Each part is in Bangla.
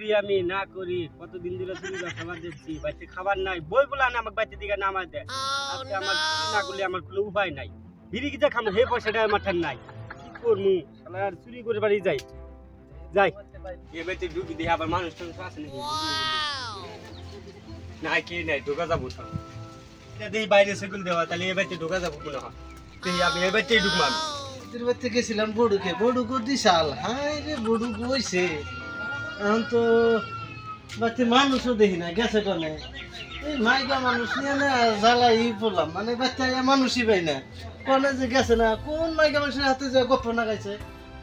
করি আমি না করি কতদিন ধরে চুরি খাবার দিচ্ছি বাড়িতে খাবার নাই বই বলা না আমাকে বাড়িতে দিকে নামাজ দেয় আজকে আমার চুরি না করলে আমার কোনো উপায় নাই বিড়ি কিটা খাবো হে পয়সাটা আমার ঠান নাই কি করবো শালা আর চুরি করে বাড়ি যাই যাই এ বাড়িতে ঢুকি দিয়ে আবার মানুষ টানুষ আছে নাকি না কে নাই ঢোকা যাবো সব দেখি বাইরে সেগুল দেওয়া তাহলে এ বাড়িতে ঢোকা যাবো মনে হয় দেখি আমি এ বাড়িতেই ঢুকবো আমি বাড়িতে গেছিলাম বড়ুকে দিশাল হাই রে বড়ুকু হইছে এখন তো বাড়িতে মানুষও দেখি না গেছে কনে এই মাইকা মানুষ নিয়ে না জ্বালাই পড়লাম মানে বাচ্চা মানুষই পাই না কনে যে গেছে না কোন মাইকা মানুষের হাতে যে গপ্প না গাইছে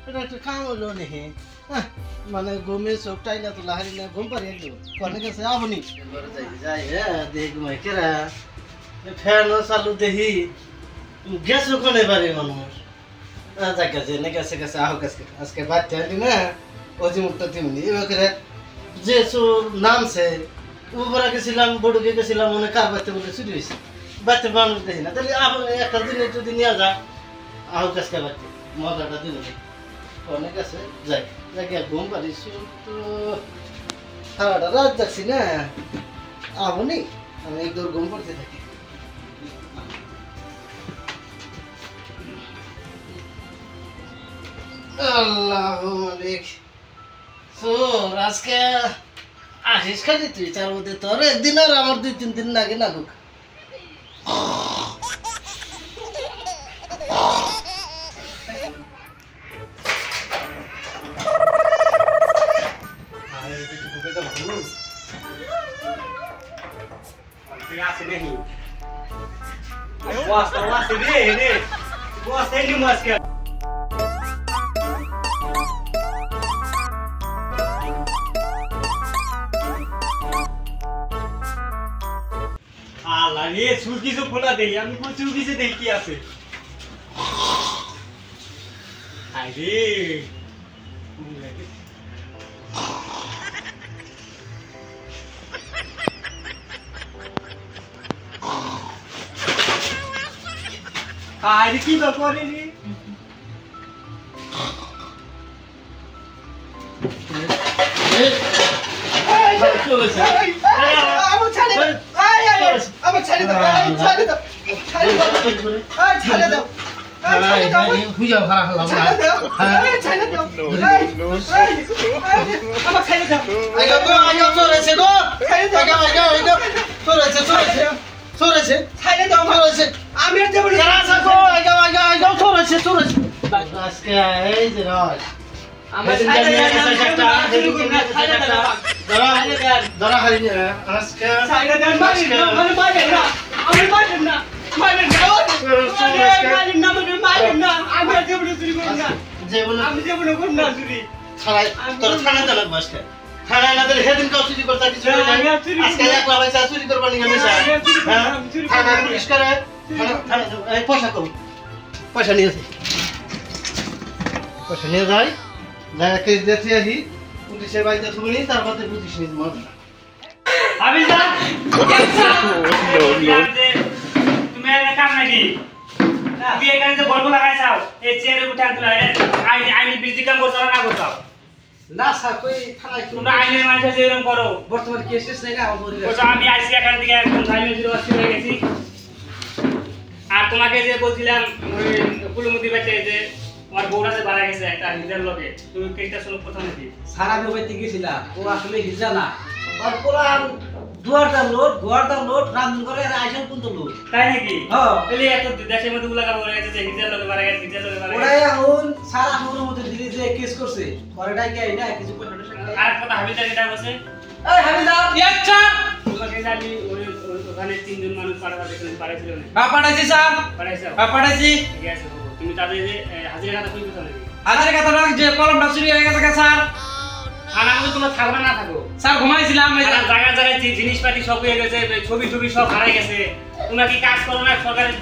এটা একটা কাম হলো নেহি মানে ঘুমে চোখ টাইলা তোলা হারি না ঘুম পারি একদম কনে গেছে আপনি যাই হ্যাঁ দেখি ঘুমাই কেরা ফ্যানও চালু দেখি গেছো কোনে পারে মানুষ গেছে না গেছে গেছে আহ গেছে আজকে বাচ্চা আনি না অজি মুখটা তেমনি এবার যে চোর নামছে উপরে গেছিলাম বড়ুকে গেছিলাম মনে কার বাচ্চা বলে চুরি হয়েছে বাচ্চা মানুষ দেখি না তাহলে একটা দিনে যদি নিয়ে যা আহ গাছকে বাচ্চা মজাটা দিল অনেক আছে যাই যাকে ঘুম পারি তো সারাটা রাত যাচ্ছি না আপনি আমি একদম ঘুম পড়তে থাকি আল্লাহ মালিক তোর আজকে আসিস খালি তুই তার মধ্যে তোর একদিন আর আমার 2-3 দিন লাগে লাগুক কিছু খোলা দেই আমি প্রচুর কিছু দেখি কি আছে আরে কি তো করে রে আমার ছাড়ে দাও ছাড়ে দাও ছাড়ে দাও ছাড়ে দাও ছাড়ে দাও বুঝাও খারাপ হলো ছাড়ে দাও আমার ছাড়ে দাও আইগো চলেছে গো আইগো চলেছে ছাড়ে দাও চলেছে আমি আর দেব না গো আইগো চলেছে আজকে এই যে রাজ আমার ছাড়ে দাও ধরা হারি আজকে ছাড়ে দাও মানে মারেন না আমি মারেন না আমি দেব না চুরি করব না আমি দেব না করব না চুরি ছাড়াই তোর থানা চলে বসকে থানা না দিলে হেদিন কাউ চুরি করতে কিছু না আজকে একলা পয়সা চুরি করবা নি হামেশা থানা পুলিশ করে থানা এই পয়সা নিয়ে যাই যাকে যেতে আহি পুলিশের বাড়িতে শুনি তারপরে বুঝিস নি মজা আমি যা তুমি এর কাম নাকি তুই এখানে যে গল্প লাগাইছাও এই চেয়ারে উঠে আনতলা আইনি বিজি কাম করছ না করছাও না স্যার কই থানায় তোমরা আইনের মানুষ যে এরকম করো বর্তমানে কেস নাই না বলছো আমি আইসি এখান থেকে একদম ধাইমে জিরো অস্থির হয়ে গেছি আর তোমাকে যে বলছিলাম ওই কুলুমতি বাচ্চা যে আমার বউরা যে মারা গেছে একটা হিজার লগে তুমি কেসটা শুনো প্রথম নাকি সারা বিবাইতে গেছিলা ও আসলে হিজা না আর কোরআন দুয়ারদার লোড রান্ধন করে আর আইসন কোন তো লোড তাই নাকি হ্যাঁ তাহলে এত দেশের মধ্যে উলাকা বলে গেছে যে হিজার লগে মারা গেছে হিজার লগে মারা গেছে ওরা এখন সারা শহরের মধ্যে দিলি যে কেস করছে পরেটাই কি আইনা কিছু করে আর কথা হাবিদার এটা বসে এই হাবিদা একটা তোমাকে জানি ওই ওখানে তিনজন মানুষ পাড়াইছিল না পাঠাইছি স্যার পাড়াইছো পাঠাইছি ঠিক আছে তুমি তাদের যে হাজিরা কথা কই কথা নাকি হাজার কথা না যে কলমটা চুরি হয়ে গেছে স্যার খানা মধ্যে তোমরা থাকবে না থাকো স্যার ঘুমাইছিলাম জায়গা জায়গায় জিনিসপাতি সব হয়ে গেছে ছবি সব হারাই গেছে তোমরা কি কাজ করো না সরকারের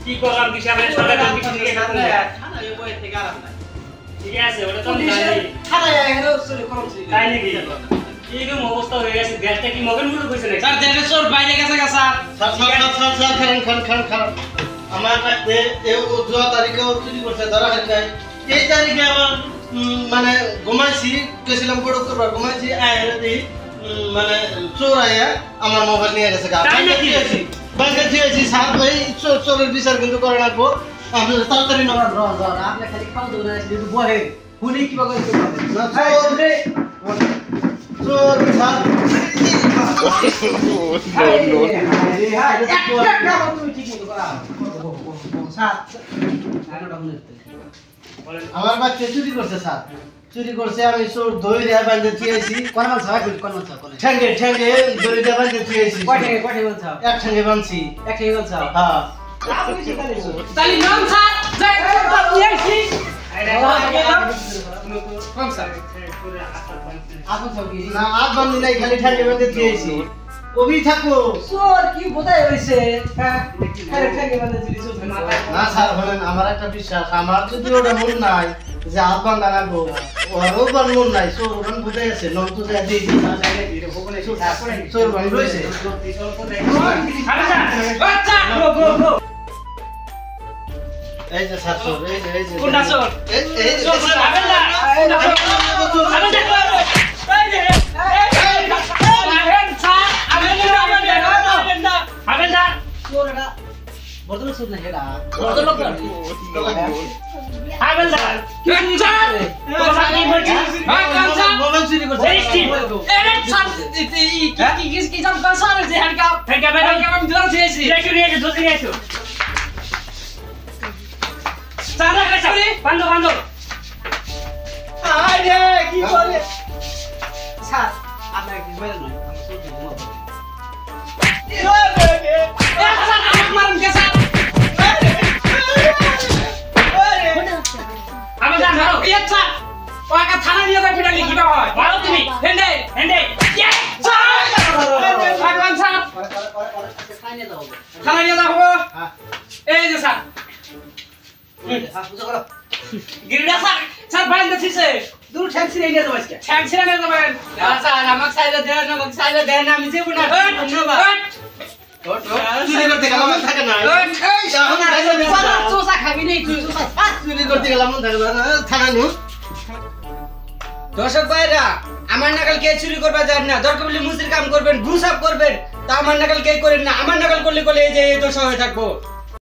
কি করলাম বিষয় সরকারের অফিস থেকে থানা এই বই থেকে আরাম নাই ঠিক আছে ওটা তো জানি থানা এখানে চুরি করছি তাই নাকি এইরকম অবস্থা হয়ে গেছে গ্যাসটা কি মগের মুড়ে কইছে নাকি স্যার দেশে চোর বাইরে গেছে স্যার খারাপ আমার কাছে এই 2 তারিখে চুরি করছে ধরা খাই এই তারিখে আমার মানে ঘুমাইছি গেছিলাম বড় করবার ঘুমাইছি আয়রা দি মানে চোর আয়া আমার মোবাইল নিয়ে গেছে গা ব্যাংকে দিয়েছি স্যার ভাই চোরের বিচার কিন্তু করে রাখবো আপনি তাড়াতাড়ি নেওয়ার আপনি খালি খাওয়া দেবেন না শুধু বহে হুনি কি বাগান চোর স্যার আমার বাচ্চা চুরি করছে স্যার চুরি করছে আমি চোর দই দিয়ে বাঁধতে দিয়েছি কোন মাছ হয় কোন মাছ করে ঠ্যাঙ্গে ঠ্যাঙ্গে দই দিয়ে বাঁধতে দিয়েছি কয়টা মাছ এক ঠ্যাঙ্গে বাঁধছি একই মাছ হ্যাঁ তালি নাম স্যার যাই বানিয়েছি কোন স্যার আপন সবকি না আজ বান্ধি নাই খালি ঠ্যাঙ্গে বাঁধতে দিয়েছি ওবি থাকো চোর কি বোধাই হইছে হ্যাঁ আরে ঠেকে বাঁধে চুরি চোর না স্যার বলেন আমার একটা বিশ্বাস আমার যদি ওটা মন নাই যে হাত বান্ধা রাখবো ওরও বান মন নাই চোর বান বুঝে গেছে নম তো যা দিয়ে চোর বান রয়েছে আচ্ছা গো গো গো এই যে স্যার চোর এই যে কোনটা চোর এই চোর আবেন না আবেন না এই যে চোরটা বদল চোর না হেডা বদল লোক হাবেলদার কাঞ্চার তোরা কি বলছিস হ্যাঁ কাঞ্চার মোবাইল চুরি করছে এরে ছাড় কি জাম কাঞ্চার যে হেডকা হেডকা বেটা আমি ধরে দিয়েছি দেখি নিয়ে ধরে নিয়েছো সারা কাছে বন্ধ বন্ধ আরে কি বলে স্যার আপনার কি বলেন না আমি চোর ঘুমাবো থানা নিয়ে যাই ফিটা লিখিবা হয় ভালো তুমি হেন্ডে হেন্ডে থানা নিয়ে যাবো এই যে স্যার গিরিডা স্যার স্যার বাইন দিছে দূর ট্যাক্সি নিয়ে যাবো আজকে ট্যাক্সি নিয়ে যাবেন স্যার আমাকে সাইলে দেন না আমাকে সাইলে দেন না আমি যাবো না ধন্যবাদ চুরি করতে গেলাম থাকে না চোষা খাবি নেই চুরি করতে গেলাম থাকে না থানা নু দর্শক ভাইরা আমার নাকাল কে চুরি করবে যান না দরকার বলে মুসির কাম করবেন ঘুষ করবেন তা আমার নাকাল কে করেন না আমার নাকাল করলে এই যে এই দশা হয়ে থাকবো